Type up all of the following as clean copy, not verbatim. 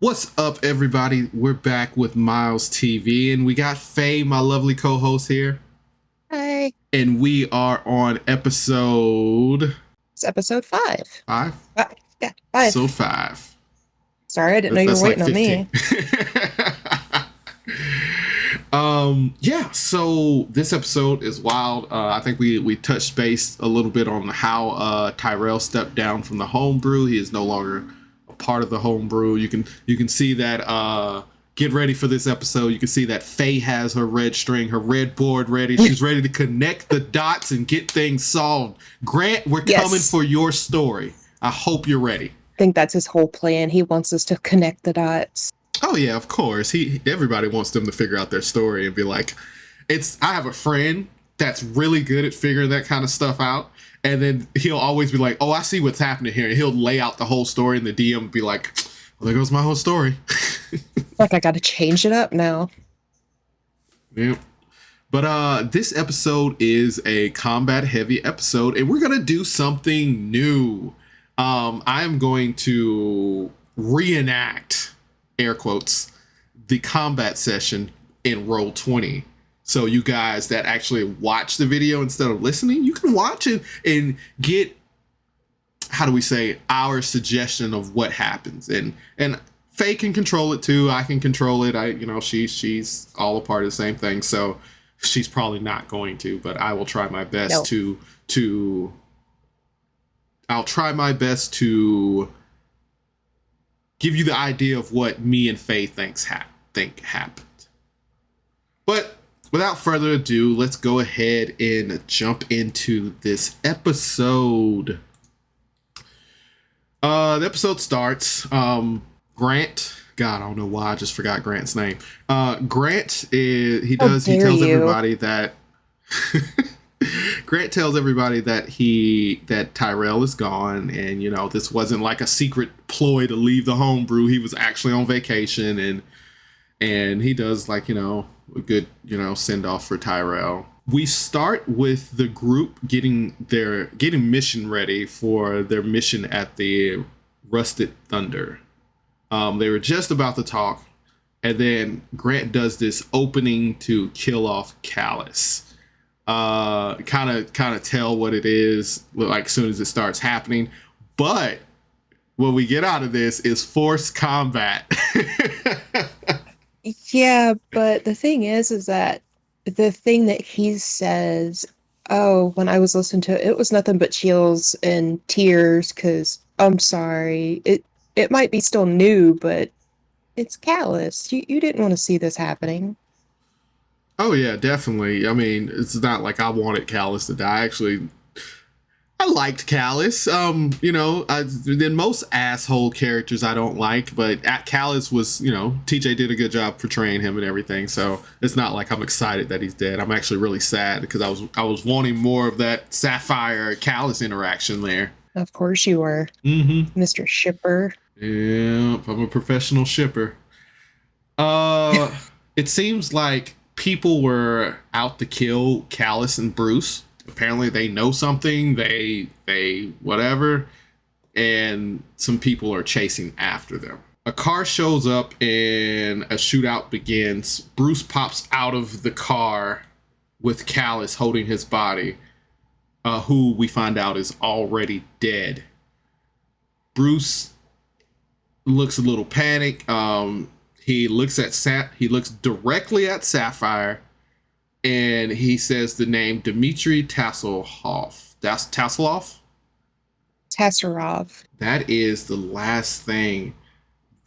What's up, everybody? We're back with Miles TV, and we got Faye, my lovely co-host here, Hi. and we are on episode It's episode five. five. Yeah, So five. five. Sorry, I didn't know you were That's like waiting on 15. me. Yeah. So this episode is wild. I think we touched base a little bit on how Tyrell stepped down from the homebrew. He is no longer a part of the homebrew. You can see that. Get ready for this episode. You can see that Faye has her red string, her red board ready. She's ready to connect the dots and get things solved. Grant, we're coming Yes. for your story. I hope you're ready. I think that's his whole plan. He wants us to connect the dots. Oh yeah, of course. Everybody wants them to figure out their story and be like, it's I have a friend that's really good at figuring that kind of stuff out. And then he'll always be like, "Oh, I see what's happening here." And he'll lay out the whole story and the DM will be like, "Well, there goes my whole story." Like I gotta change it up now. Yep. But this episode is a combat heavy episode, and we're gonna do something new. I am going to reenact, air quotes, the combat session in roll 20. So you guys that actually watch the video instead of listening, you can watch it and get, how do we say, our suggestion of what happens. And Faye can control it too. I can control it. She's all a part of the same thing. So she's probably not going to, but I will try my best No. to I'll try my best to give you the idea of what me and Faye think happened. But without further ado, let's go ahead and jump into this episode. The episode starts. Grant. God, I don't know why I just forgot Grant's name. Grant is he How does he dare tells you? everybody that Grant tells everybody that Tyrell is gone, and this wasn't like a secret ploy to leave the homebrew. He was actually on vacation, and he does like a good send off for Tyrell. We start with the group getting mission ready for their mission at the Rusted Thunder. They were just about to talk, and then Grant does this opening to kill off Callus. Kind of tell what it is like as soon as it starts happening. But what we get out of this is forced combat. Yeah, but the thing is that the thing that he says, oh, when I was listening to it, it was nothing but chills and tears because I'm sorry. It might be still new, but it's callous. You didn't want to see this happening. Oh yeah, definitely. I mean, it's not like I wanted Callus to die. Actually, I liked Callus. Then most asshole characters I don't like, but Callus was, TJ did a good job portraying him and everything. So it's not like I'm excited that he's dead. I'm actually really sad because I was wanting more of that Sapphire Callus interaction there. Of course you were, Mm-hmm. Mr. Shipper. Yeah, I'm a professional shipper. Uh, it seems like people were out to kill Callus and Bruce. Apparently, they know something. They whatever, and some people are chasing after them. A car shows up and a shootout begins. Bruce pops out of the car with Callus holding his body, who we find out is already dead. Bruce looks a little panicked. He looks directly at Sapphire, and he says the name Dmitry Tasselhoff. That's Tasselhoff. Tasserov. That is the last thing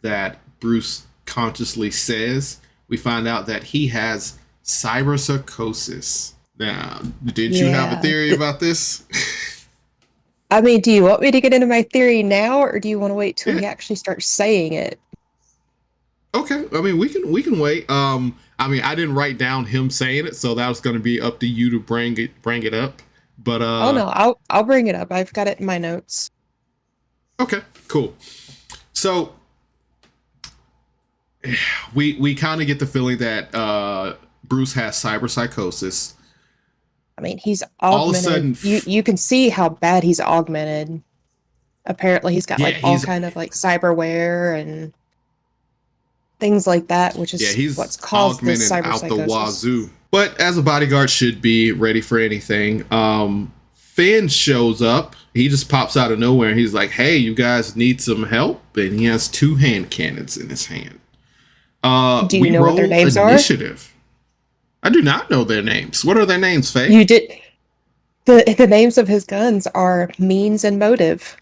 that Bruce consciously says. We find out that he has cyberpsychosis. Now, didn't you have a Yeah. theory about this? I mean, do you want me to get into my theory now, or do you want to wait till Yeah. he actually starts saying it? Okay. I mean, we can wait. I mean, I didn't write down him saying it, so that was going to be up to you to bring it up. But Oh no, I'll bring it up. I've got it in my notes. okay, cool. So we kind of get the feeling that Bruce has cyberpsychosis. I mean, he's All of a augmented. sudden, You can see how bad he's augmented. Apparently, he's got yeah, like all he's kind of like cyberware and things like that, which Yeah, is he's what's caused this augmented out the cyberpsychosis. wazoo. But as a bodyguard should be ready for anything. Finn shows up. He just pops out of nowhere and he's like, hey, you guys need some help? And he has 2 hand cannons in his hand. Do you know what their names initiative. I do not know their names. What are their names, Faye? You did. The names of his guns are Means and Motive.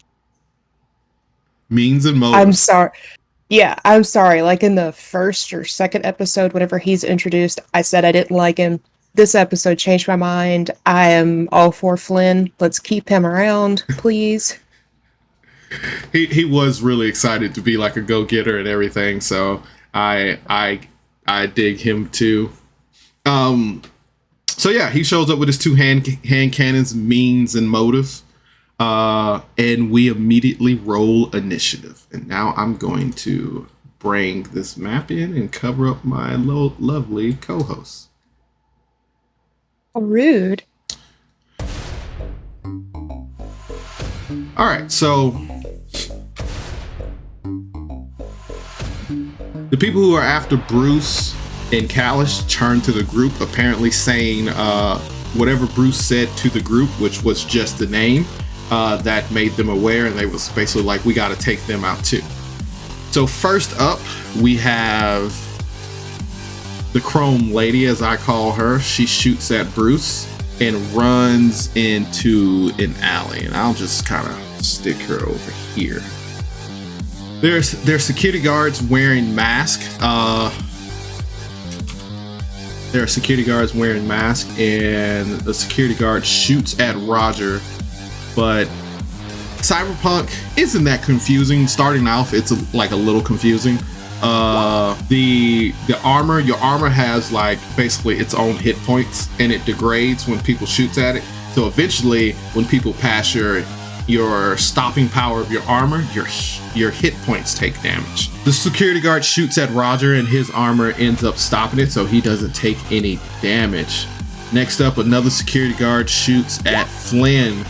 Means and Motive. I'm sorry. Yeah, I'm sorry. Like in the first or second episode, whenever he's introduced, I said I didn't like him. This episode changed my mind. I am all for Flynn. Let's keep him around, please. He was really excited to be like a go-getter and everything, so I dig him too. So yeah, he shows up with his 2 hand cannons, Means and Motive. And we immediately roll initiative. And now I'm going to bring this map in and cover up my lovely co-hosts. Rude. All right, so the people who are after Bruce and Callus turn to the group, apparently saying whatever Bruce said to the group, which was just the name, that made them aware, and they was basically like, we got to take them out too. So first up, we have the Chrome Lady, as I call her. She shoots at Bruce and runs into an alley, and I'll just kind of stick her over here. There's security guards wearing masks. There are security guards wearing masks, and the security guard shoots at Roger. But Cyberpunk isn't that confusing. Starting off, it's like a little confusing. The armor, your armor has like basically its own hit points, and it degrades when people shoots at it. So eventually, when people pass your stopping power of your armor, your hit points take damage. The security guard shoots at Roger, and his armor ends up stopping it, so he doesn't take any damage. Next up, another security guard shoots at Flynn.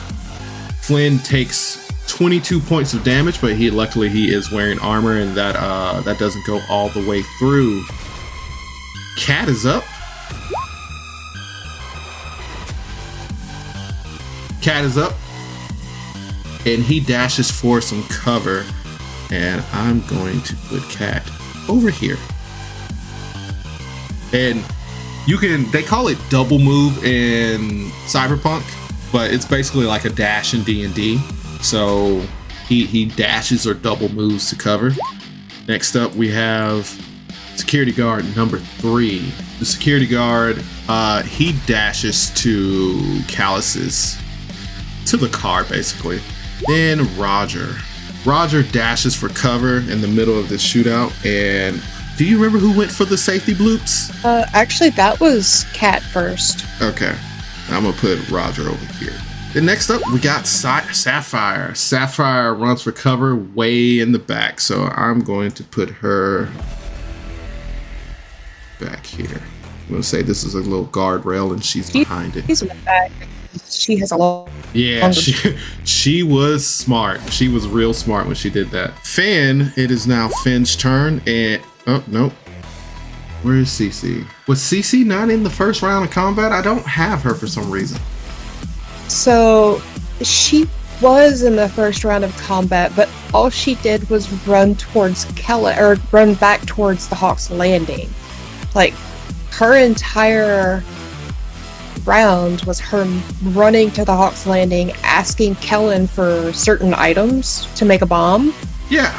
Flynn takes 22 points of damage, but luckily he is wearing armor, and that doesn't go all the way through. Cat is up. Cat is up, and he dashes for some cover, and I'm going to put Cat over here. And they call it double move in Cyberpunk, but it's basically like a dash in D&D. So he dashes or double moves to cover. Next up, we have security guard number 3. The security guard, he dashes to Callus's, to the car basically. Then Roger dashes for cover in the middle of this shootout. And do you remember who went for the safety bloops? Actually, that was Cat first. Okay, I'm gonna put Roger over here. Then next up, we got Sapphire. Sapphire runs for cover way in the back, so I'm going to put her back here. I'm gonna say this is a little guardrail, and she's behind it. She's in the back. She has a long. Yeah, she was smart. She was real smart when she did that. Finn, it is now Finn's turn, and oh nope. Where is Cece? Was Cece not in the first round of combat? I don't have her for some reason. So she was in the first round of combat, but all she did was run towards run back towards the Hawk's Landing. Like, her entire round was her running to the Hawk's Landing, asking Kellen for certain items to make a bomb. Yeah.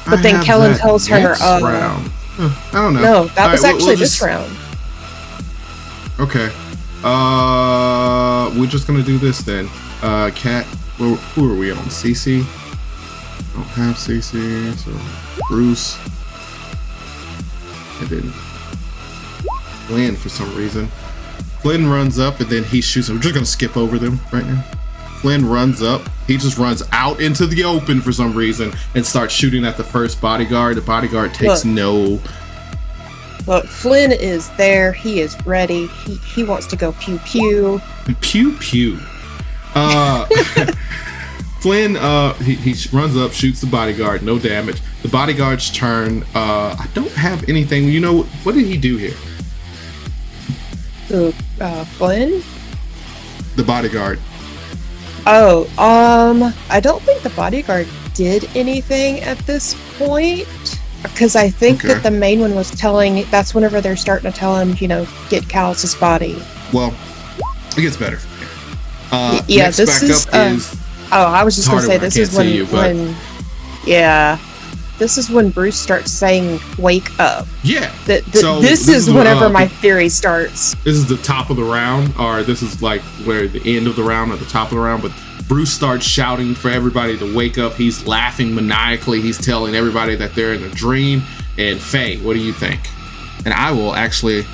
But then Kellen tells her, round. I don't know. No, that was actually this round. Okay. We're just gonna do this then. Cat, who are we on? CC? I don't have CC, so Bruce. And then Flynn for some reason. Flynn runs up and then he shoots him. We're just gonna skip over them right now. Flynn runs up. He just runs out into the open for some reason and starts shooting at the first bodyguard. The bodyguard takes no. Look, Flynn is there. He is ready. He wants to go pew pew. Pew pew. Flynn, he runs up, shoots the bodyguard, no damage. The bodyguard's turn. I don't have anything. You know, what did he do here? Flynn? The bodyguard. Oh, I don't think the bodyguard did anything at this point. Because I think that the main one was telling, that's whenever they're starting to tell him, you know, get Callus's body. Well, it gets better. Yeah, next this is, I was just going to say, this is this is when Bruce starts saying, wake up. Yeah. So this is whenever my theory starts. This is the top of the round, or this is like where the end of the round or the top of the round, but Bruce starts shouting for everybody to wake up. He's laughing maniacally. He's telling everybody that they're in a dream. And Faye, what do you think? And I will actually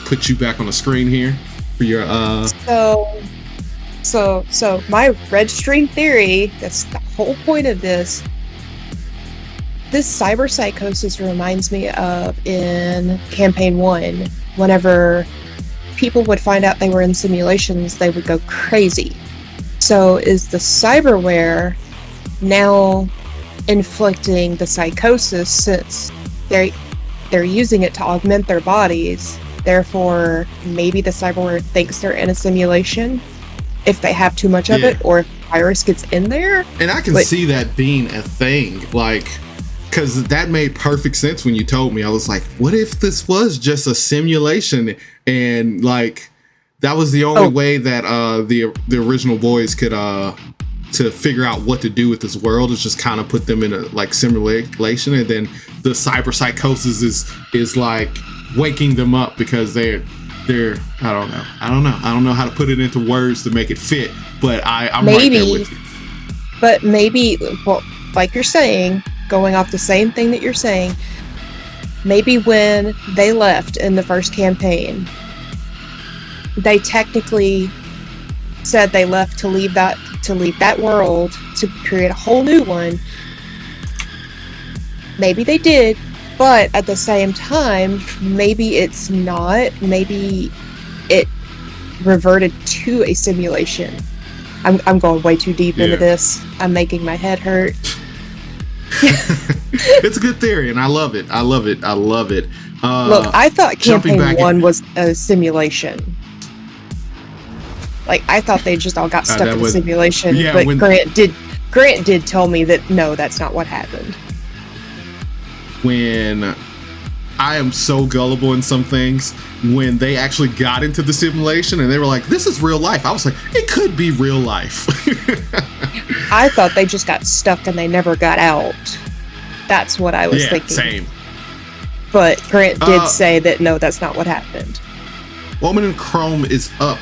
put you back on the screen here for your So my red stream theory, that's the whole point of this cyber psychosis reminds me of in campaign 1, whenever people would find out they were in simulations, they would go crazy. So is the cyberware now inflicting the psychosis, since they're using it to augment their bodies? Therefore, maybe the cyberware thinks they're in a simulation if they have too much of it, or if the virus gets in there. And I can see that being a thing, like, because that made perfect sense when you told me. I was like, what if this was just a simulation, and like that was the only way that the original boys could to figure out what to do with this world, is just kind of put them in a like simulation, and then the cyber psychosis is like waking them up because they're I don't know how to put it into words to make it fit, but I'm right there with you. But maybe, well, like you're saying, going off the same thing that you're saying, maybe when they left in the first campaign, they technically said they left to leave that world to create a whole new one. Maybe they did, but at the same time, maybe it's not. Maybe it reverted to a simulation. I'm going way too deep into this. I'm making my head hurt. It's a good theory, and I love it. Look, I thought campaign 1 was a simulation. Like, I thought they just all got stuck in a simulation, but Grant did tell me that no, that's not what happened. When I am so gullible in some things, when they actually got into the simulation and they were like, this is real life, I was like, it could be real life. I thought they just got stuck and they never got out. That's what I was thinking. Same. But Grant did say that no, that's not what happened. Woman in Chrome is up.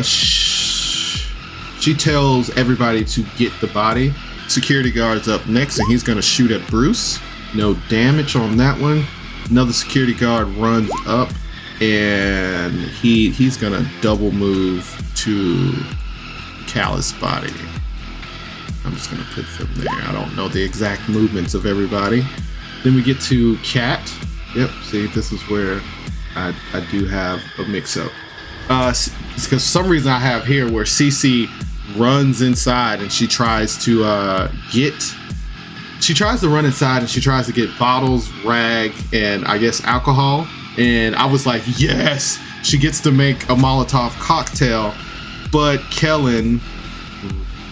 She tells everybody to get the body. Security guard's up next, and he's gonna shoot at Bruce. No damage on that one. Another security guard runs up, and he's gonna double move to Callus' body. I'm just gonna put them there. I don't know the exact movements of everybody. Then we get to Cat. Yep, see, this is where I do have a mix-up. Because for some reason I have here where Cece runs inside and she tries to run inside and she tries to get bottles, rag, and I guess alcohol. And I was like, yes, she gets to make a Molotov cocktail. But Kellen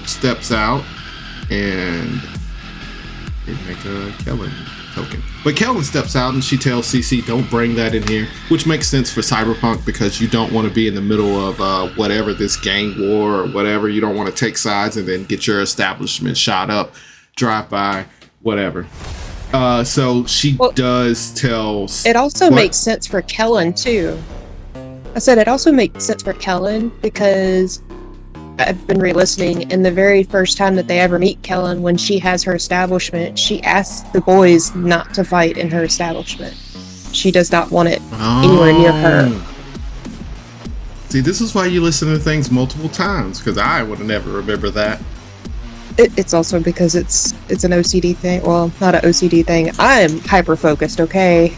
steps out and didn't make a Kellen token. But Kellen steps out and she tells CC, don't bring that in here, which makes sense for Cyberpunk because you don't want to be in the middle of whatever, this gang war or whatever. You don't want to take sides and then get your establishment shot up, drive by, whatever. So she does tell... It also makes sense for Kellen too. I said it also makes sense for Kellen because I've been re-listening, and the very first time that they ever meet Kellen, when she has her establishment, she asks the boys not to fight in her establishment. She does not want it anywhere near her. See, this is why you listen to things multiple times, because I would have never remember that. It's also because it's an OCD thing. Well, not an OCD thing. I'm hyper-focused, okay?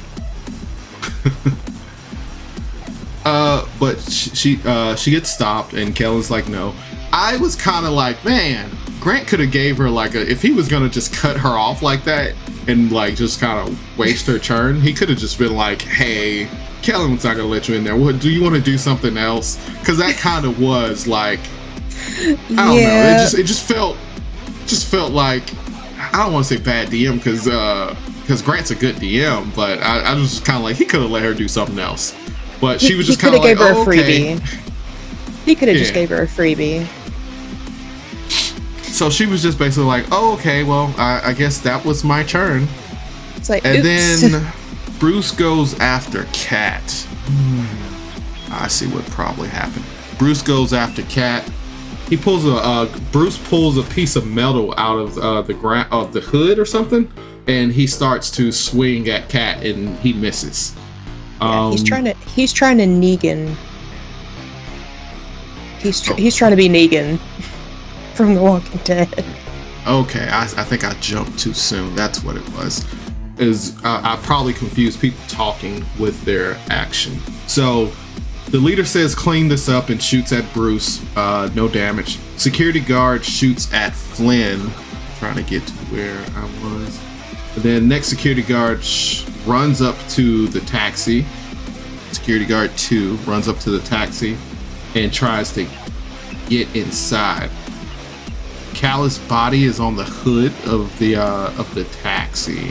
But she gets stopped, and Kellen's like, no. I was kind of like, man, Grant could have gave her like if he was gonna just cut her off like that and like just kind of waste her turn, he could have just been like, "Hey, Kellen's not gonna let you in there. What do you want to do something else?" Because that kind of was like, I don't know. It just felt like, I don't want to say bad DM because Grant's a good DM, but I was just kind of like, he could have let her do something else. But she was just kind of like, oh, okay. He could have just gave her a freebie. So she was just basically like, oh, okay, well, I guess that was my turn. It's like, and oops. then Bruce goes after Cat. I see what probably happened. Bruce goes after Cat. He pulls Bruce pulls a piece of metal out of the hood or something, and he starts to swing at Cat, and he misses. Yeah, he's trying to Negan. He's trying to be Negan from The Walking Dead. Okay, I think I jumped too soon. That's what it was. I probably confused people talking with their action. So the leader says clean this up and shoots at Bruce. No damage. Security guard shoots at Flynn. Trying to get to where I was. And then next security guard runs up to the taxi. Security guard 2 runs up to the taxi and tries to get inside. Callus' body is on the hood of the taxi.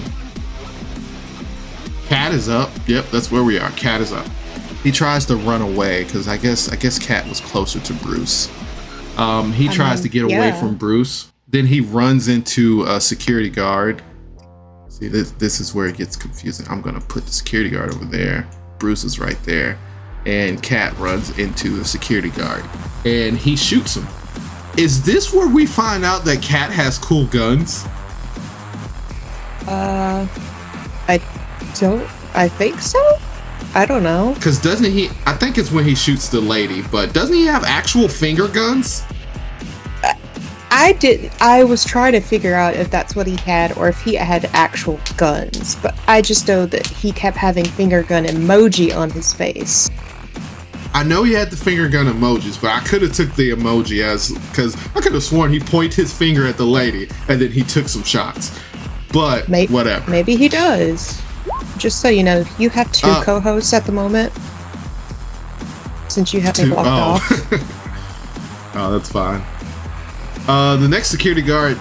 Cat is up. Yep, that's where we are. Cat is up. He tries to run away because I guess Cat was closer to Bruce. He tries to get away from Bruce. Then he runs into a security guard. See, this is where it gets confusing. I'm gonna put the security guard over there. Bruce is right there, and Cat runs into the security guard, and he shoots him. Is this where we find out that Cat has cool guns? I think so. I don't know. Because doesn't he? I think it's when he shoots the lady, but doesn't he have actual finger guns? I was trying to figure out if that's what he had or if he had actual guns, but I just know that he kept having finger gun emoji on his face. I know he had the finger gun emojis, but I could have took the emoji because I could have sworn he pointed his finger at the lady and then he took some shots. But whatever. Maybe he does. Just so you know, you have 2 co-hosts at the moment. Since you have me blocked off. Oh, that's fine. The next security guard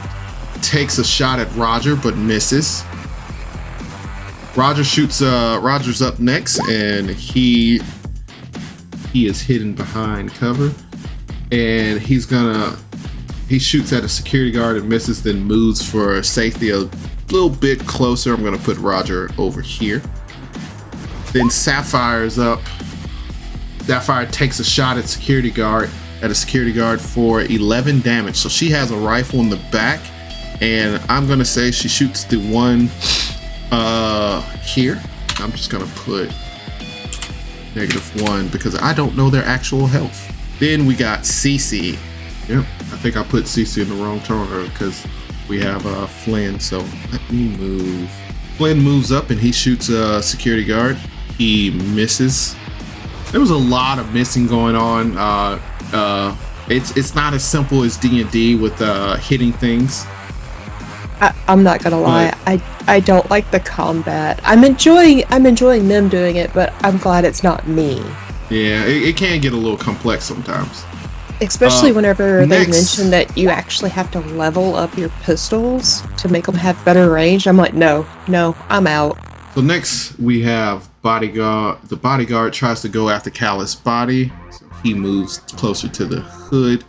takes a shot at Roger, but misses. Roger shoots. Roger's up next, and he is hidden behind cover, and he shoots at a security guard and misses. Then moves for safety a little bit closer. I'm gonna put Roger over here. Then Sapphire's up. Sapphire takes a shot at a security guard for 11 damage. So she has a rifle in the back, and I'm gonna say she shoots the one here. I'm just gonna put -1 because I don't know their actual health. Then we got Cece. Yep, I think I put Cece in the wrong order because we have Flynn. So let me move. Flynn moves up and he shoots a security guard. He misses. There was a lot of missing going on. It's not as simple as D&D with hitting things. I'm not gonna lie, I don't like the combat. I'm enjoying them doing it, but I'm glad it's not me. Yeah, it can get a little complex sometimes. Especially whenever they mention that you actually have to level up your pistols to make them have better range. I'm like, no, I'm out. So next we have bodyguard. The bodyguard tries to go after Callus' body. So he moves closer to the hood,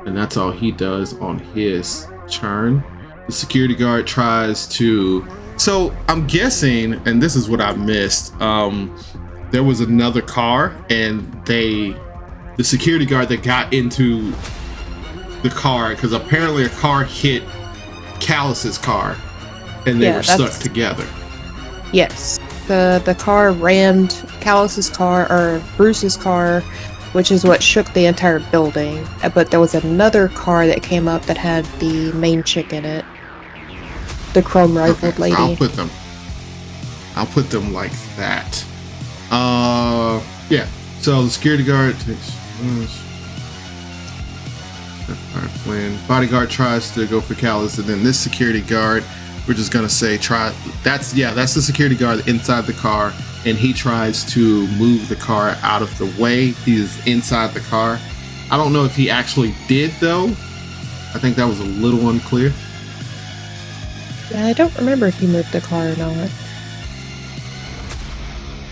and that's all he does on his turn. The security guard tries to. So I'm guessing, and this is what I missed. There was another car, and the security guard that got into the car, because apparently a car hit Callus's car, and they were stuck together. Yes, the car rammed Callus's car, or Bruce's car, which is what shook the entire building. But there was another car that came up that had the main chick in it, the chrome rifled lady. I'll put them like that. Yeah. So the security guard takes. When bodyguard tries to go for Callus, and then this security guard, we're just gonna say that's the security guard inside the car, and he tries to move the car out of the way. He's inside the car. I don't know if he actually did though. I think that was a little unclear. Yeah, I don't remember if he moved the car or not.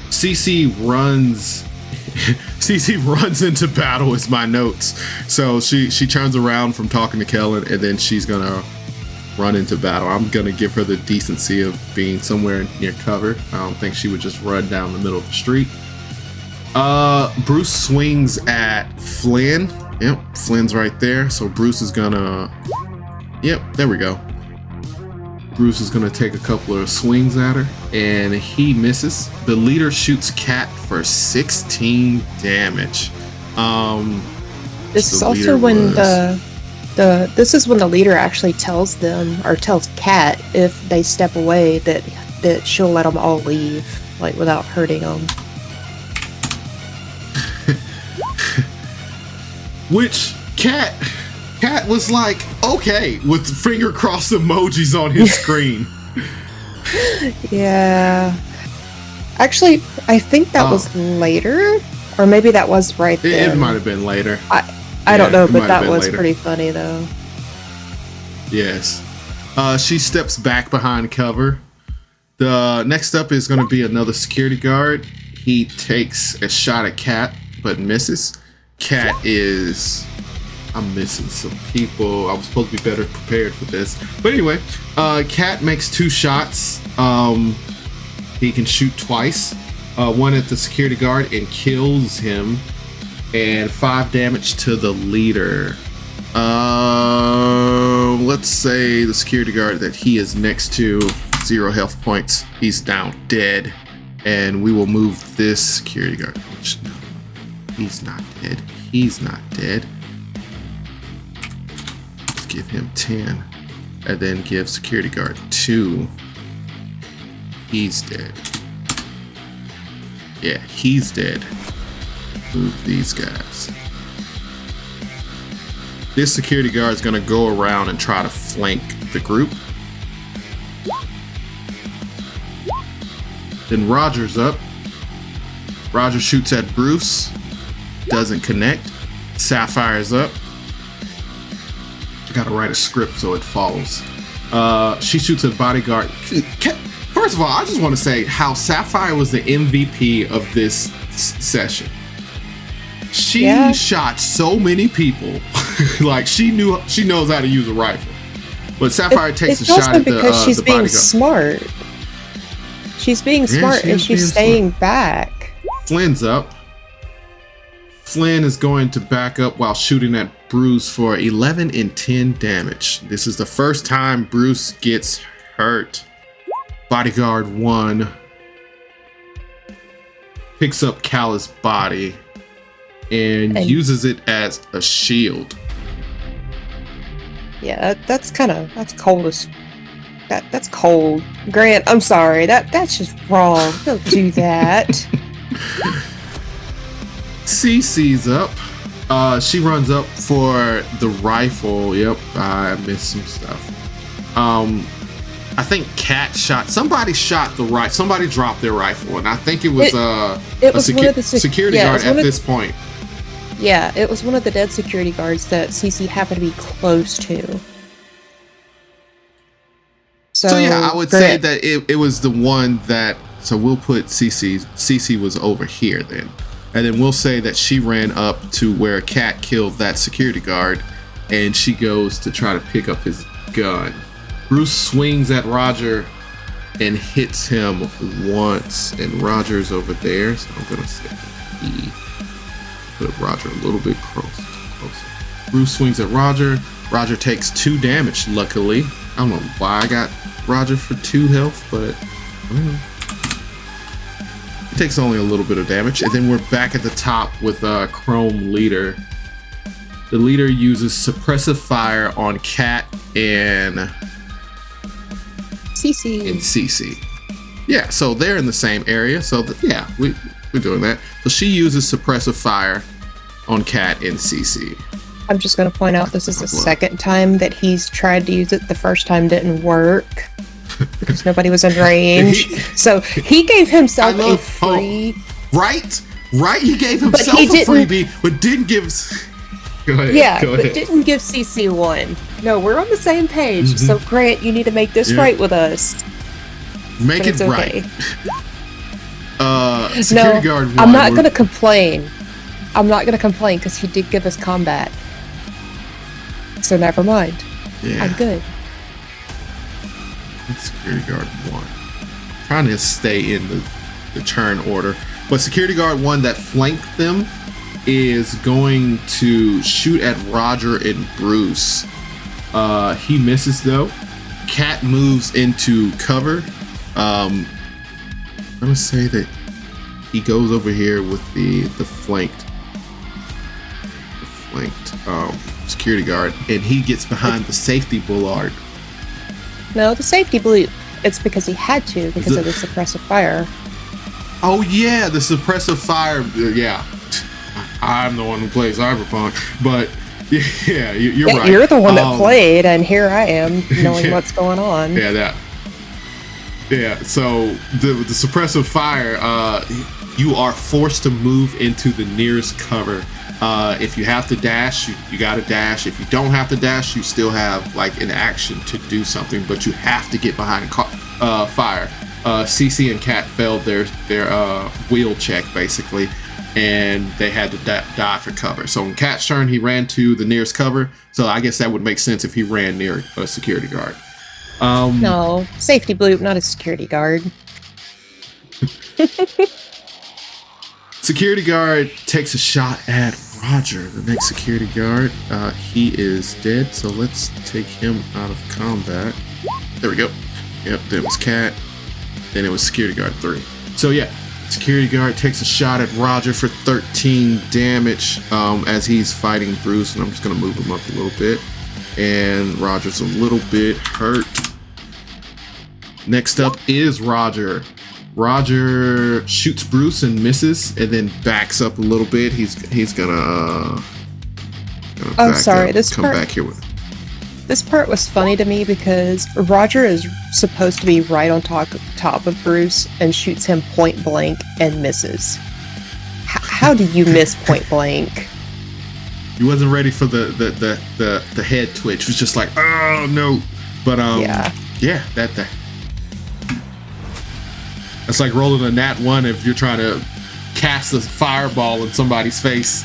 CC runs into battle is my notes. So she turns around from talking to Kellen, and then she's gonna run into battle. I'm gonna give her the decency of being somewhere near cover. I don't think she would just run down the middle of the street. Bruce swings at Flynn. Yep, Flynn's right there. So Bruce is gonna, yep, there we go. Bruce is gonna take a couple of swings at her, and he misses. The leader shoots Cat for 16 damage. This is also when this is when the leader actually tells them, or tells Cat, if they step away, that she'll let them all leave, like without hurting them. Which Cat was like, okay, with finger crossed emojis on his screen. Yeah. Actually, I think that was later, or maybe that was right then. It might have been later. I don't know, but that was later. Pretty funny though. Yes. She steps back behind cover. The next up is going to be another security guard. He takes a shot at Cat, but misses. Cat is... I'm missing some people. I was supposed to be better prepared for this. But anyway, Cat makes 2 shots. He can shoot twice. One at the security guard and kills him. And 5 damage to the leader. Let's say the security guard that he is next to, 0 health points. He's down dead. And we will move this security guard. Which, no, he's not dead. He's not dead. Let's give him 10. And then give security guard 2. He's dead. Yeah, he's dead. Move these guys. This security guard is going to go around and try to flank the group. Then Roger's up. Roger shoots at Bruce. Doesn't connect. Sapphire's up. I gotta write a script so it follows. She shoots at bodyguard. First of all, I just want to say how Sapphire was the MVP of this session. She shot so many people. Like she knows how to use a rifle. But Sapphire takes a shot at the bodyguard. She's being smart. She's being smart and she's staying back. Flynn's up. Flynn is going to back up while shooting at Bruce for 11 and 10 damage. This is the first time Bruce gets hurt. Bodyguard 1 picks up Callus' body and uses it as a shield. Yeah, that's cold as that's cold. Grant, I'm sorry. That's just wrong. Don't do that. CC's up. She runs up for the rifle. Yep, I missed some stuff. I think Cat shot. Somebody shot the rifle. Somebody dropped their rifle, and I think it was one of the security guard at this point. Yeah, it was one of the dead security guards that CC happened to be close to. So yeah, I would say that it was the one that. So we'll put CC. CC was over here then. And then we'll say that she ran up to where Cat killed that security guard, and she goes to try to pick up his gun. Bruce swings at Roger and hits him once, and Roger's over there, so I'm gonna say he put Roger a little bit closer. Bruce swings at Roger. Roger takes 2 damage, luckily. I don't know why I got Roger for 2 health, but I don't know. It takes only a little bit of damage, and then we're back at the top with Chrome Leader. The leader uses suppressive fire on Cat and CC. Yeah, so they're in the same area. So yeah, we're doing that. So she uses suppressive fire on Cat and CC. I'm just going to point out this is the Blood. second time that he's tried to use it. The first time didn't work because nobody was in range. So he gave himself a free. Right? He gave himself a freebie, but didn't give. Go ahead. Yeah, go but ahead. didn't give CC one. No, we're on the same page. So Grant, you need to make this right with us. Make it okay. right. Security guard one. I'm not going to complain. I'm not going to complain because he did give us combat. So never mind. Yeah. I'm good. Security guard one. Trying to stay in the turn order. But security guard one that flanked them is going to shoot at Roger and Bruce. He misses though. Cat moves into cover. I'm gonna say that he goes over here with the flanked security guard, and he gets behind the safety bollard. No, the safety blew. It's because he had to because of the suppressive fire. Oh yeah, the suppressive fire. Yeah, I'm the one who plays Cyberpunk, but yeah, you're right. You're the one that played, and here I am knowing what's going on. Yeah, so the suppressive fire, you are forced to move into the nearest cover. If you have to dash, you gotta dash. If you don't have to dash, you still have like an action to do something, but you have to get behind fire. CC and Cat failed their wheel check basically, and they had to die for cover. So in Cat's turn, he ran to the nearest cover. So I guess that would make sense if he ran near a security guard. No, safety bloop, not a security guard. Security guard takes a shot at Roger, the next security guard. He is dead, so let's take him out of combat. There we go. Yep, that was Cat. Then it was security guard 3. So yeah, security guard takes a shot at Roger for 13 damage as he's fighting Bruce, and I'm just gonna move him up a little bit. And Roger's a little bit hurt. Next up is Roger. Roger shoots Bruce and misses, and then backs up a little bit. He's gonna sorry. Come back here with. This part was funny to me because Roger is supposed to be right on top of Bruce and shoots him point blank and misses. How do you miss point blank? He wasn't ready for the head twitch. It was just like, oh no. But yeah, that's like rolling a nat 1 if you're trying to cast a fireball in somebody's face.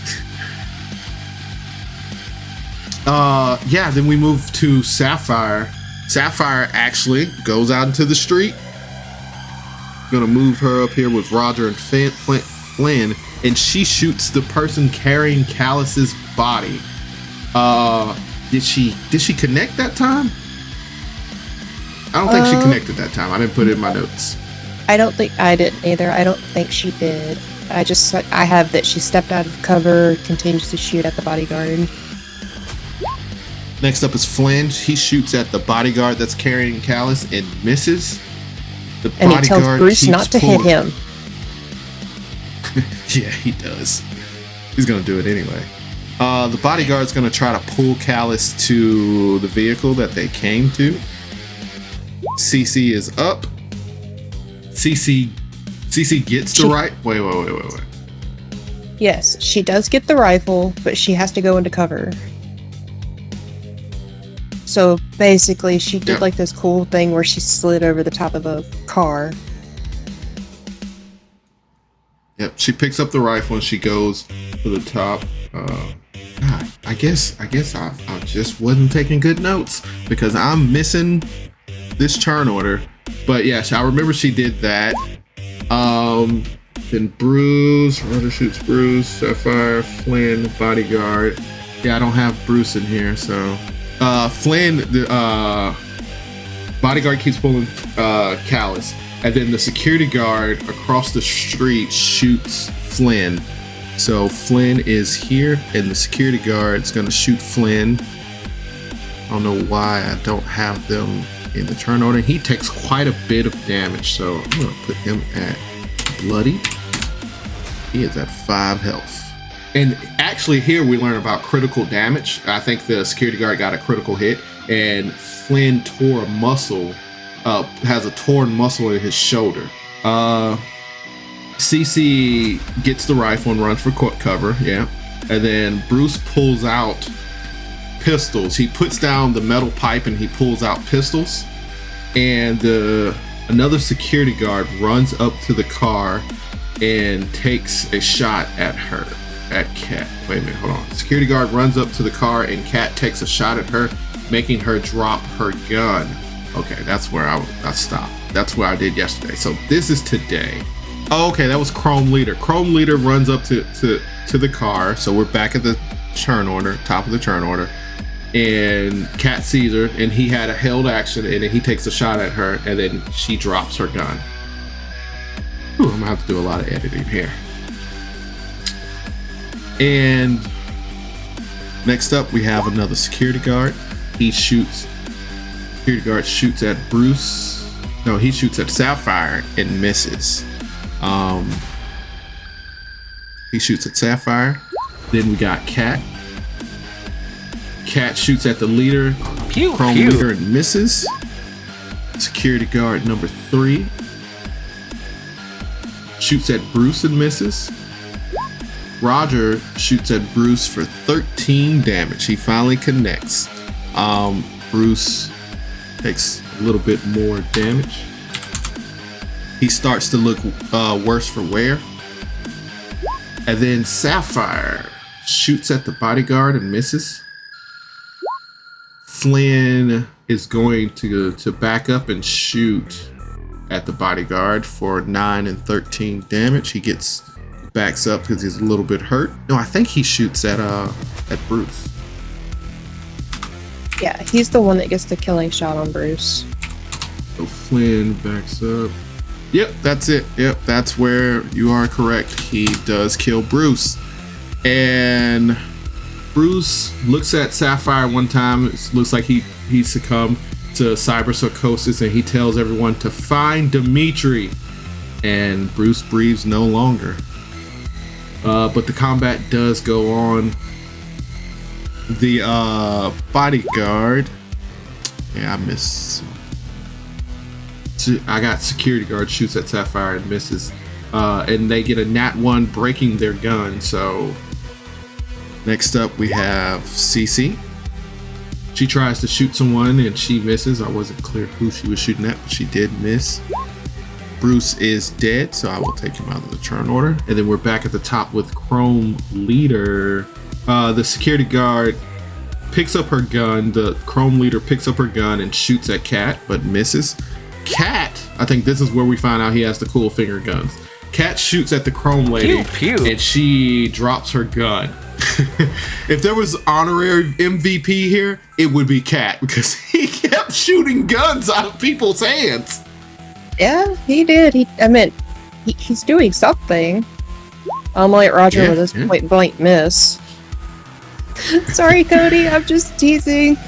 Then we move to Sapphire. Sapphire actually goes out into the street. Gonna move her up here with Roger and Flynn, and she shoots the person carrying Callus's body. Did she connect that time? I don't think she connected that time. I didn't put it in my notes. I don't think I didn't either. I don't think she did. I have that she stepped out of cover, continues to shoot at the bodyguard. Next up is Flynn. He shoots at the bodyguard that's carrying Callus and misses. And he tells Bruce not to hit him. Yeah, he does. He's gonna do it anyway. The bodyguard's gonna try to pull Callus to the vehicle that they came to. CC is up. CC gets the right. Wait. Yes, she does get the rifle, but she has to go into cover. So basically, she did like this cool thing where she slid over the top of a car. Yep, she picks up the rifle and she goes to the top. God, I guess I just wasn't taking good notes because I'm missing this turn order. But yeah, I remember she did that. Then Bruce, Roger shoots Bruce, Sapphire, Flynn, bodyguard. Yeah, I don't have Bruce in here, so Flynn, the bodyguard keeps pulling Callus, and then the security guard across the street shoots Flynn. So Flynn is here, and the security guard is gonna shoot Flynn. I don't know why I don't have them in the turn order. He takes quite a bit of damage, so I'm gonna put him at bloody. He is at 5 health. And actually here we learn about critical damage. I think the security guard got a critical hit, and Flynn tore a muscle, has a torn muscle in his shoulder. CC gets the rifle and runs for cover, yeah. And then Bruce pulls out pistols. He puts down the metal pipe and he pulls out pistols. And another security guard runs up to the car and takes a shot at her, at Kat. Wait a minute, hold on. Security guard runs up to the car and Kat takes a shot at her, making her drop her gun. Okay, that's where I stopped. That's where I did yesterday. So this is today. Oh, okay, that was Chrome Leader. Chrome Leader runs up to the car. So we're back at the turn order, top of the turn order. And Kat sees her, and he had a held action, and then he takes a shot at her, and then she drops her gun. Ooh, I'm gonna have to do a lot of editing here. And next up, we have another security guard. Security guard shoots at Bruce. No, he shoots at Sapphire and misses. He shoots at Sapphire. Then we got Kat. Kat shoots at the leader, Chrome Leader, and misses. Security guard number 3 shoots at Bruce and misses. Roger shoots at Bruce for 13 damage. He finally connects. Bruce takes a little bit more damage. He starts to look worse for wear. And then Sapphire shoots at the bodyguard and misses. Flynn is going to back up and shoot at the bodyguard for 9 and 13 damage. He backs up because he's a little bit hurt. No, I think he shoots at Bruce. Yeah, he's the one that gets the killing shot on Bruce. So Flynn backs up. Yep, that's it. Yep, that's where you are correct. He does kill Bruce. And Bruce looks at Sapphire one time. It looks like he succumbed to cyberpsychosis, and he tells everyone to find Dimitri. And Bruce breathes no longer. But the combat does go on. The bodyguard. Yeah, I missed. I got security guard shoots at Sapphire and misses. And they get a nat 1 breaking their gun. So next up we have CC. She tries to shoot someone and she misses. I wasn't clear who she was shooting at, but she did miss. Bruce is dead, so I will take him out of the turn order. And then we're back at the top with Chrome Leader. The security guard picks up her gun. The Chrome Leader picks up her gun and shoots at Kat, but misses. Kat, I think this is where we find out he has the cool finger guns. Kat shoots at the Chrome Lady, pew, pew. And she drops her gun. If there was honorary MVP here, it would be Kat, because he kept shooting guns out of people's hands. Yeah, he did. He's doing something. Unlike Roger with his point blank miss. Sorry, Cody, I'm just teasing.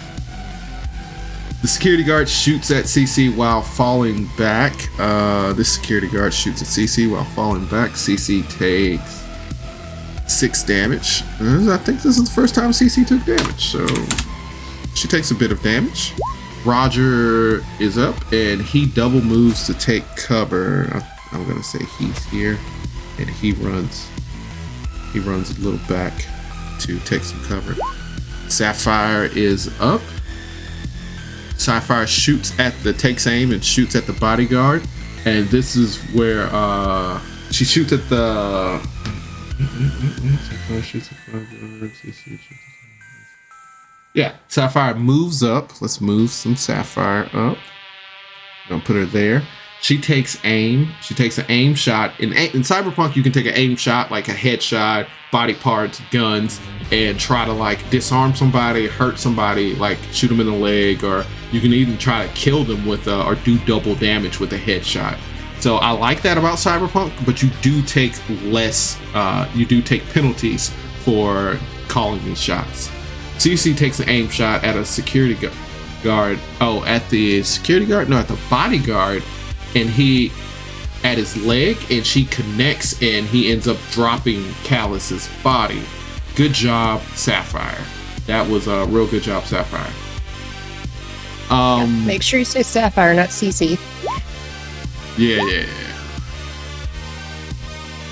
The security guard shoots at CC while falling back. This security guard shoots at CC while falling back. CC takes 6 damage. I think this is the first time CC took damage, so she takes a bit of damage. Roger is up and he double moves to take cover. I'm gonna say he's here, and he runs a little back to take some cover. Sapphire is up. Sapphire takes aim and shoots at the bodyguard, and this is where she shoots at the Sapphire moves up. Let's move some Sapphire up. I'm gonna put her there. She takes aim. She takes an aim shot. In Cyberpunk, you can take an aim shot, like a headshot, body parts, guns, and try to like disarm somebody, hurt somebody, like shoot them in the leg, or you can even try to kill them with or do double damage with a headshot. So I like that about Cyberpunk, but you do take less. You do take penalties for calling these shots. CC takes an aim shot at a security guard. Oh, at the security guard? No, at the bodyguard. And he at his leg, and she connects, and he ends up dropping Callus's body. Good job, Sapphire. That was a real good job, Sapphire. Make sure you say Sapphire, not CC. Yeah.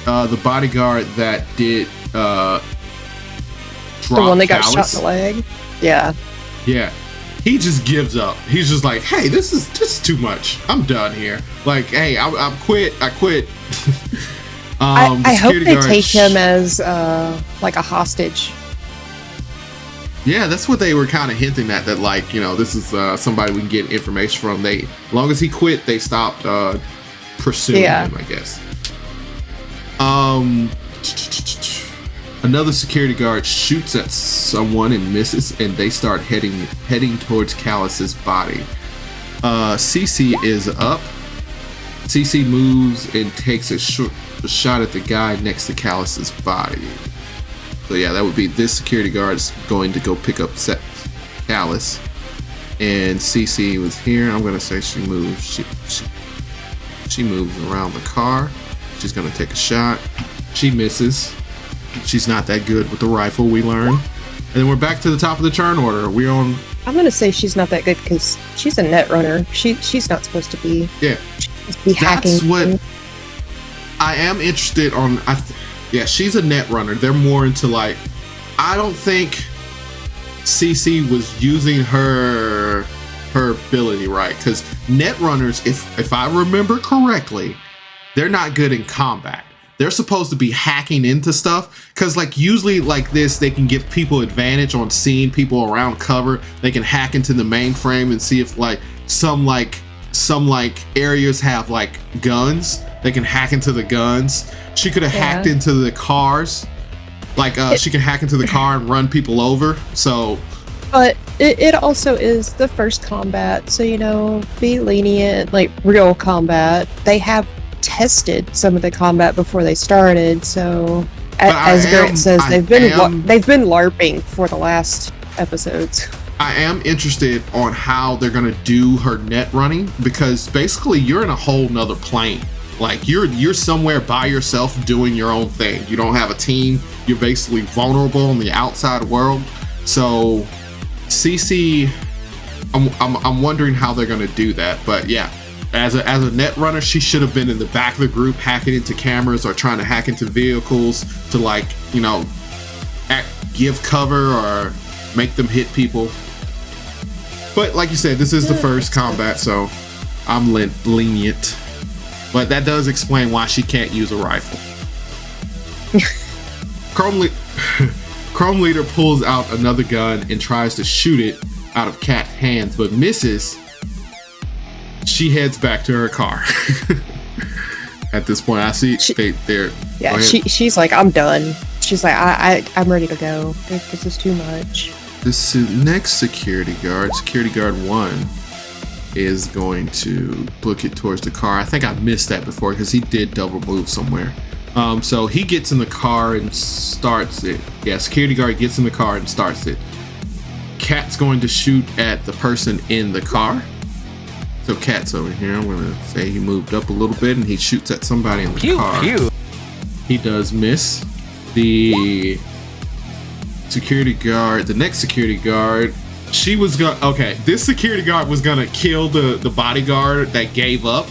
The bodyguard that did drop The one that got Callus, shot in the leg. Yeah. Yeah. He just gives up. He's just like, hey, this is too much. I'm done here. Like, hey, I quit. I quit. I hope they take him as like a hostage. Yeah, that's what they were kind of hinting at. That, like, you know, this is somebody we can get information from. As long as he quit, they stopped pursuing him, I guess. Another security guard shoots at someone and misses, and they start heading towards Callus's body. CC is up. CC moves and takes a shot at the guy next to Callus's body. So yeah, that would be this security guard is going to go pick up Callus. And CC was here. I'm gonna say she moves. She moves around the car. She's gonna take a shot. She misses. She's not that good with the rifle, we learn. And then we're back to the top of the turn order. We're on. I'm gonna say she's not that good because she's a net runner. She's not supposed to be. Yeah. Hacking. That's what I am interested on. Yeah, she's a net runner. They're more into, like, I don't think CC was using her ability right, because net runners, if I remember correctly, they're not good in combat. They're supposed to be hacking into stuff, because, like, usually like this, they can give people advantage on seeing people around cover. They can hack into the mainframe and see if like some areas have like guns. They can hack into the guns. She could have hacked into the cars. Like, she can hack into the car and run people over. So, but it also is the first combat, so, you know, be lenient. Like, real combat, they have tested some of the combat before they started. So, as Garrett says, they've been LARPing for the last episodes. I am interested on how they're gonna do her net running, because basically you're in a whole nother plane. Like, you're somewhere by yourself doing your own thing. You don't have a team. You're basically vulnerable in the outside world. So CC, I'm wondering how they're gonna do that. But yeah, as a net runner, she should have been in the back of the group, hacking into cameras or trying to hack into vehicles to, like, you know, give cover or make them hit people. But like you said, this is the first combat, so I'm lenient. But that does explain why she can't use a rifle. Chrome Leader pulls out another gun and tries to shoot it out of Cat's hands, but misses. She heads back to her car. At this point, I see they're. Yeah, she's like, I'm done. She's like, I'm ready to go. This is too much. This next security guard 1, is going to book it towards the car. I think I missed that before because he did double move somewhere. So he gets in the car and starts it. Yeah, security guard gets in the car and starts it. Cat's going to shoot at the person in the car. So Cat's over here. I'm going to say he moved up a little bit and he shoots at somebody in the car. Pew. He does miss. The security guard, the next security guard, she was gonna, okay, this security guard was gonna kill the bodyguard that gave up.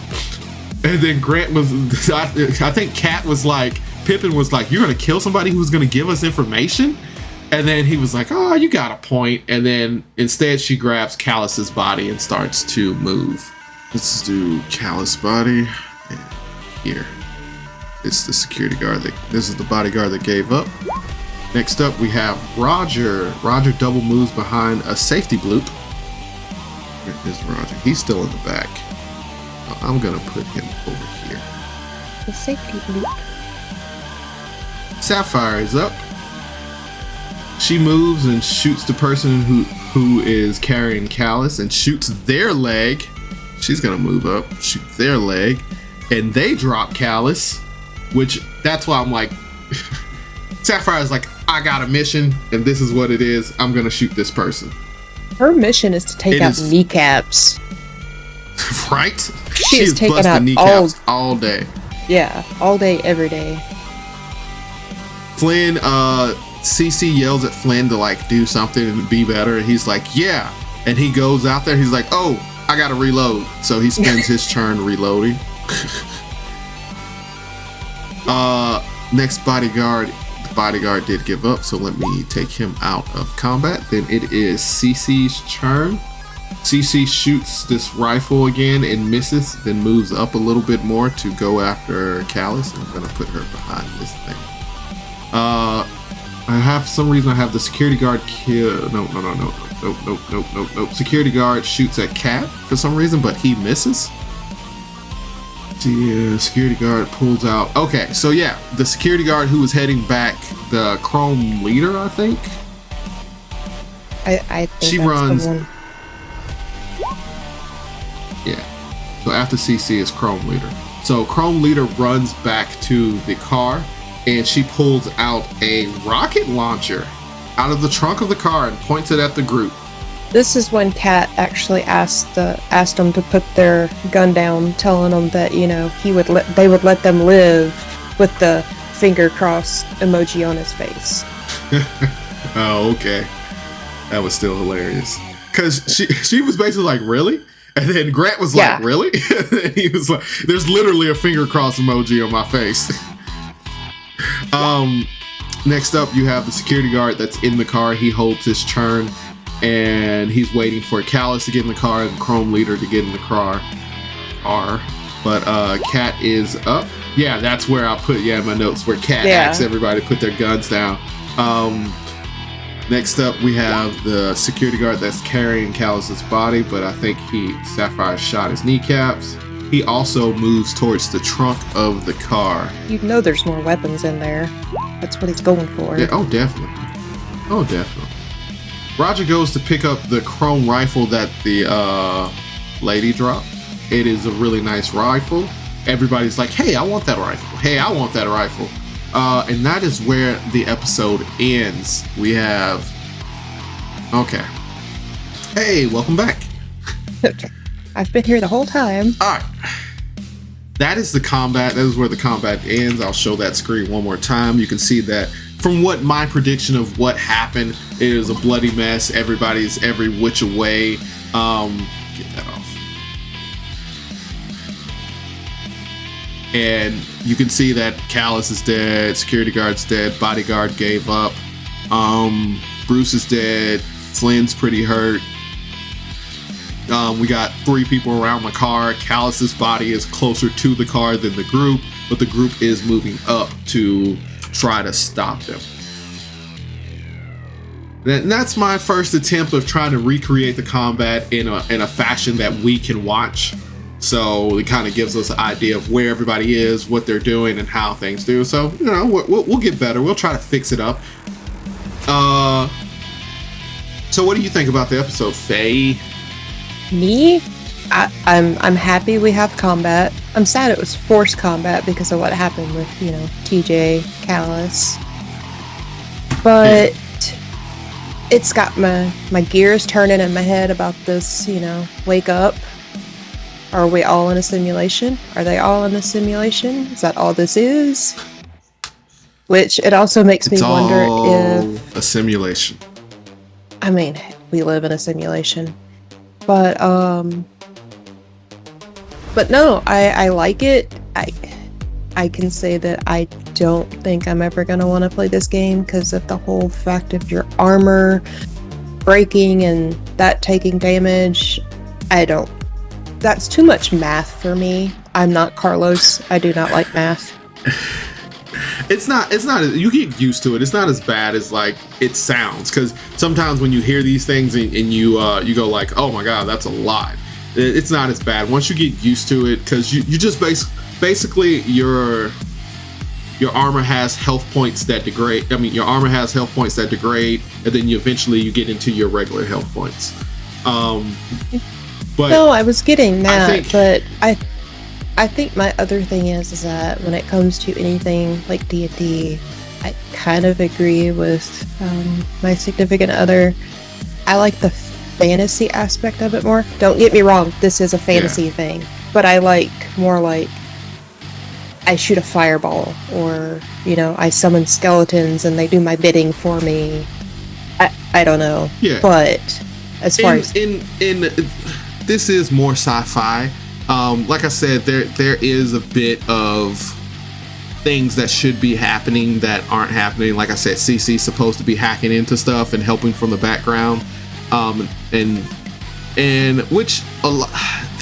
And then Grant was, I think Cat was like, Pippin was like, you're gonna kill somebody who's gonna give us information? And then he was like, oh, you got a point. And then instead she grabs Callus's body and starts to move. Let's do Callus body. And here. It's the security guard this is the bodyguard that gave up. Next up we have Roger. Roger double moves behind a safety bloop. Where is Roger? He's still in the back. I'm gonna put him over here. The safety bloop. Sapphire is up. She moves and shoots the person who is carrying Callus and shoots their leg. She's gonna move up, shoot their leg, and they drop Callus, which that's why I'm like, Sapphire's like, I got a mission and this is what it is. I'm gonna shoot this person. Her mission is to take out kneecaps. Right? She is taking busting out kneecaps all day. Yeah, all day, every day. Flynn, CC yells at Flynn to like do something and be better. And he's like, yeah. And he goes out there. He's like, oh, I got to reload. So he spends his turn reloading. Next bodyguard. The bodyguard did give up. So let me take him out of combat. Then it is CC's turn. CC shoots this rifle again and misses, then moves up a little bit more to go after Callus. I'm gonna put her behind this thing. I have, for some reason, I have the security guard kill. No. Security guard shoots at Cat for some reason, but he misses. The security guard pulls out. Okay, so yeah, the security guard who was heading back, the Chrome leader, I think. I think she that's runs. the one. Yeah. So after CC is Chrome Leader. So Chrome Leader runs back to the car and she pulls out a rocket launcher out of the trunk of the car and points it at the group. This is when Kat actually asked them to put their gun down, telling them that, you know, they would let them live with the finger crossed emoji on his face. Oh, okay. That was still hilarious. Cause she was basically like, really? And then Grant was like, really? And he was like, there's literally a finger cross emoji on my face. Next up, you have the security guard that's in the car. He holds his turn and he's waiting for Callus to get in the car and Chrome Leader to get in the car. But Kat is up. Yeah, that's where I put, my notes, where Kat asks everybody to put their guns down. Next up, we have the security guard that's carrying Callus's body, but I think Sapphire shot his kneecaps. He also moves towards the trunk of the car. You know there's more weapons in there. That's what he's going for. Yeah, oh, definitely. Roger goes to pick up the chrome rifle that the lady dropped. It is a really nice rifle. Everybody's like, hey, I want that rifle. Hey, I want that rifle. And that is where the episode ends. We have... Okay. Hey, welcome back. I've been here the whole time. Alright. That is the combat. That is where the combat ends. I'll show that screen one more time. You can see that from what my prediction of what happened, it is a bloody mess. Everybody's every which way. Get that off. And you can see that Callus is dead, security guard's dead, bodyguard gave up, Bruce is dead, Flynn's pretty hurt. We got 3 people around the car. Callus's body is closer to the car than the group, but the group is moving up to try to stop them. And that's my first attempt of trying to recreate the combat in a fashion that we can watch. So it kind of gives us an idea of where everybody is, what they're doing, and how things do. So, you know, we'll get better. We'll try to fix it up. So what do you think about the episode, Faye? Me? I'm happy we have combat. I'm sad it was forced combat because of what happened with, TJ, Callus. But it's got my gears turning in my head about this, wake up. Are we all in a simulation? Are they all in a simulation? Is that all this is? Which it also makes me wonder if... a simulation. I mean, we live in a simulation. But no, I like it. I can say that I don't think I'm ever going to want to play this game because of the whole fact of your armor breaking and that taking damage. That's too much math for me. I'm not Carlos. I do not like math. It's not, you get used to it. It's not as bad as like it sounds, because sometimes when you hear these things and you go like, oh my God, that's a lot. It's not as bad once you get used to it, because you just basically your armor has health points that degrade. I mean, your armor has health points that degrade, and then eventually you get into your regular health points. But no, I was getting that, but I think my other thing is that when it comes to anything like D&D, I kind of agree with my significant other. I like the fantasy aspect of it more. Don't get me wrong, this is a fantasy thing. but I like more like I shoot a fireball, or I summon skeletons and they do my bidding for me. I don't know. Yeah. But as far as in this is more sci-fi. Like I said, there is a bit of things that should be happening that aren't happening. Like I said, CC's supposed to be hacking into stuff and helping from the background, and which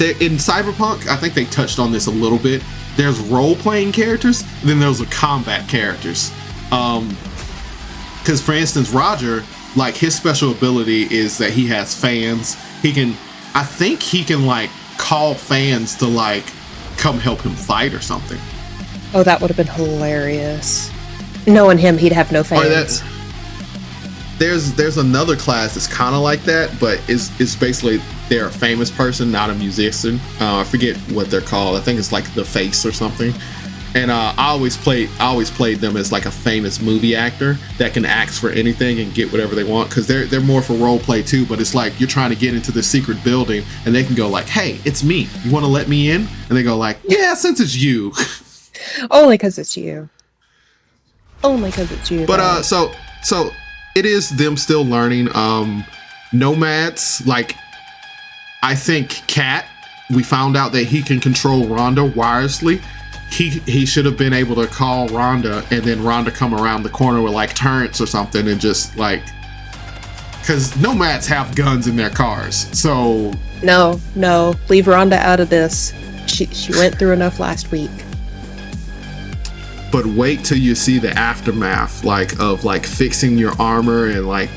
in Cyberpunk, I think they touched on this a little bit. There's role-playing characters, then there's the combat characters. Because for instance, Roger, like his special ability is that he has fans. I think he can like call fans to like come help him fight or something. Oh, that would have been hilarious. Knowing him, he'd have no fans. There's another class that's kind of like that, but it's basically they're a famous person, not a musician. I forget what they're called. I think it's like the Face or something. And I always played them as like a famous movie actor that can ask for anything and get whatever they want, because they're more for role play too. But it's like you're trying to get into this secret building and they can go like, "Hey, it's me. You want to let me in?" And they go like, "Yeah, since it's you." Only because it's you. Only because it's you. But so it is them still learning. Nomads, like I think Cat. We found out that he can control Rhonda wirelessly. He should have been able to call Rhonda and then Rhonda come around the corner with like turrets or something and just like, because nomads have guns in their cars. So no, leave Rhonda out of this. She went through enough last week. But wait till you see the aftermath, like of like fixing your armor and like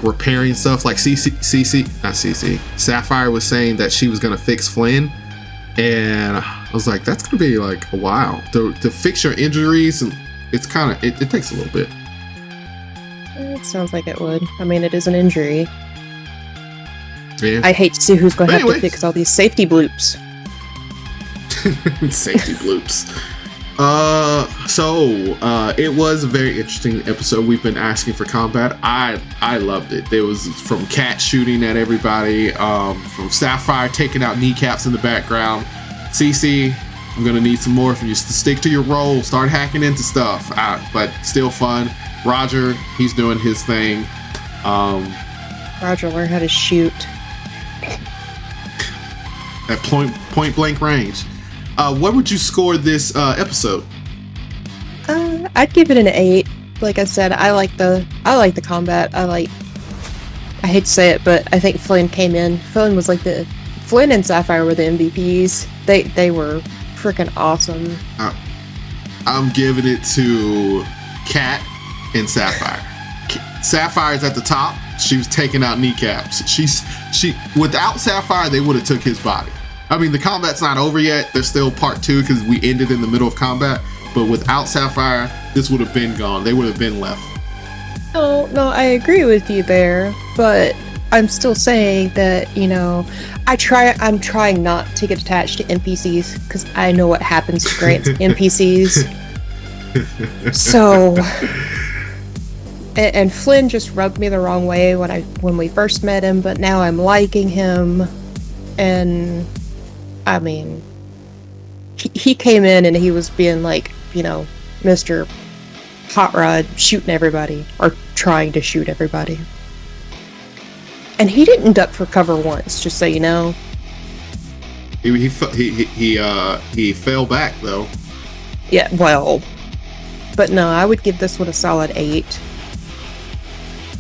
repairing stuff. Like Sapphire was saying that she was gonna fix Flynn. And I was like, that's gonna be like a while to fix your injuries, and it's kind of it takes a little bit. It sounds like it would. I mean, it is an injury. Yeah. I hate to see who's going to have to fix all these safety bloops. Safety bloops. It was a very interesting episode. We've been asking for combat. I loved it. There was from Cat shooting at everybody, from Sapphire taking out kneecaps in the background. CC, I'm gonna need some more from you. Stick to your role. Start hacking into stuff. But still fun. Roger, he's doing his thing. Roger, learn how to shoot at point blank range. What would you score this episode? I'd give it an 8. Like I said, I like the combat. I hate to say it, but I think Flynn came in. Flynn and Sapphire were the MVPs. They were freaking awesome. I'm giving it to Cat and Sapphire. Sapphire's at the top. She was taking out kneecaps. She without Sapphire, they would have took his body. I mean, the combat's not over yet. There's still part 2 because we ended in the middle of combat. But without Sapphire, this would have been gone. They would have been left. No, I agree with you there. But I'm still saying that, I'm trying not to get attached to NPCs because I know what happens to Grant's NPCs. So, and Flynn just rubbed me the wrong way when we first met him, but now I'm liking him. And I mean, he came in and he was being like, Mr. Hot Rod shooting everybody or trying to shoot everybody. And he didn't duck for cover once, just so you know. He fell back though. Yeah, well, but no, I would give this one a solid 8.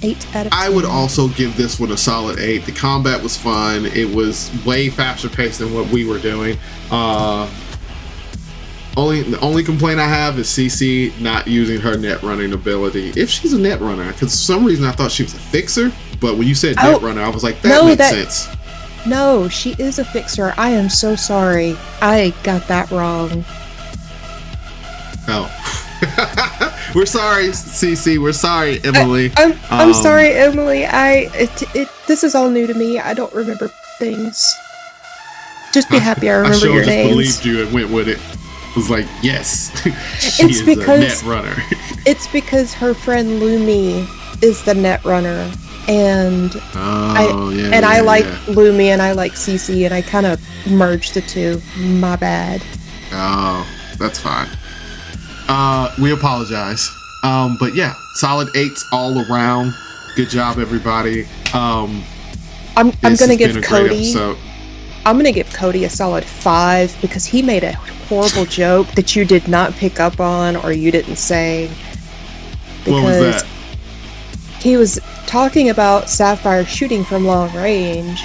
8 out of 10. I would also give this one a solid 8. The combat was fun. It was way faster paced than what we were doing. The only complaint I have is CC not using her net running ability. If she's a net runner, because for some reason I thought she was a fixer, but when you said net runner, I was like, that makes sense. No, she is a fixer. I am so sorry. I got that wrong. Oh. We're sorry, CC. We're sorry, Emily. I'm sorry, Emily. This is all new to me. I don't remember things. Just be happy I remember your names. I just believed you and went with it. I was like, yes, she is a net runner. It's because her friend Lumi is the net runner. And I like Lumi and I like Cece, and I kind of merged the two. My bad. Oh, that's fine. We apologize. But yeah, solid 8s all around. Good job, everybody. I'm gonna give Cody. I'm gonna give Cody a solid 5 because he made a horrible joke that you did not pick up on or you didn't say. What was that? He was talking about Sapphire shooting from long range,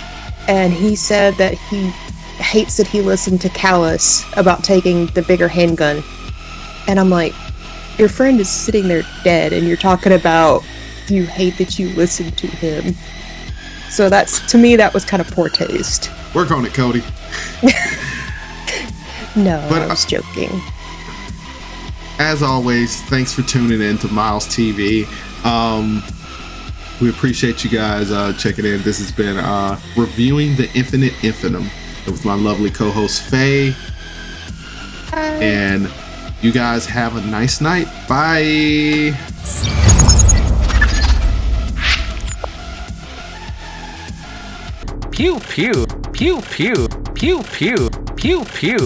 and he said that he hates that he listened to Callus about taking the bigger handgun. And I'm like, your friend is sitting there dead, and you're talking about you hate that you listened to him. So to me, that was kind of poor taste. Work on it, Cody. No, I was joking. As always, thanks for tuning in to Miles TV. We appreciate you guys checking in. This has been reviewing the Infinite Infinitum with my lovely co-host Faye. Hi. And you guys have a nice night. Bye. Pew pew pew pew pew pew pew pew.